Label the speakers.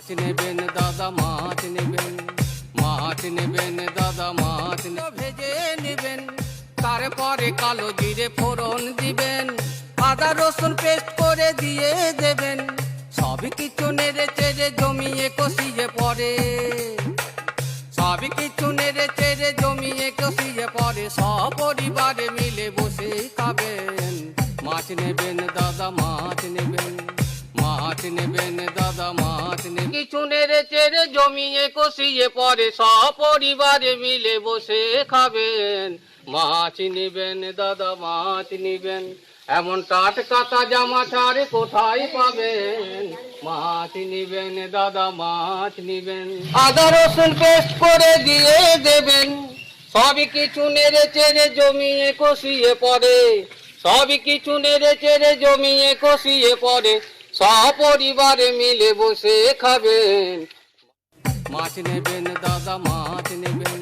Speaker 1: মাছ নেবেন দাদা মাছ নেবেন, মাছ নেবেন দাদা মাছ ভেজে নেবেন, তারপরে কালো জিরে ফোড়ন দিবেন, আদা রসুন পেস্ট করে দিয়ে দেবেন, সবই কিছু নেড়ে চেড়ে জমিয়ে কষিয়ে পরে, সবই কিছু নেড়ে চেড়ে জমিয়ে কষিয়ে পরে সপরিবারে মিলে বসে খাবেন। মাছ নেবেন দাদা মাছ নেবেন, মাছ নেবেন দাদা মাছ নেবেন, কিছু নেড়ে চেড়ে জমিয়ে কষিয়ে পরে সপরিবারে মিলে বসে খাবেন। মাছ নেবেন দাদা মাছ নেবেন, এমন টাটকা তাজা মাছ আর কোথায় পাবেন। মাছ নিবেন দাদা মাছ নিবেন, আদা রসুন পেস্ট করে দিয়ে দেবেন, সবই কিছু নেড়ে চেড়ে জমিয়ে কষিয়ে পরে, সবই কিছু নেড়ে চেড়ে জমিয়ে কষিয়ে পরে সপরিবারে মিলে বসে খাবেন। মাছ নেবেন দাদা মাছ নেবেন,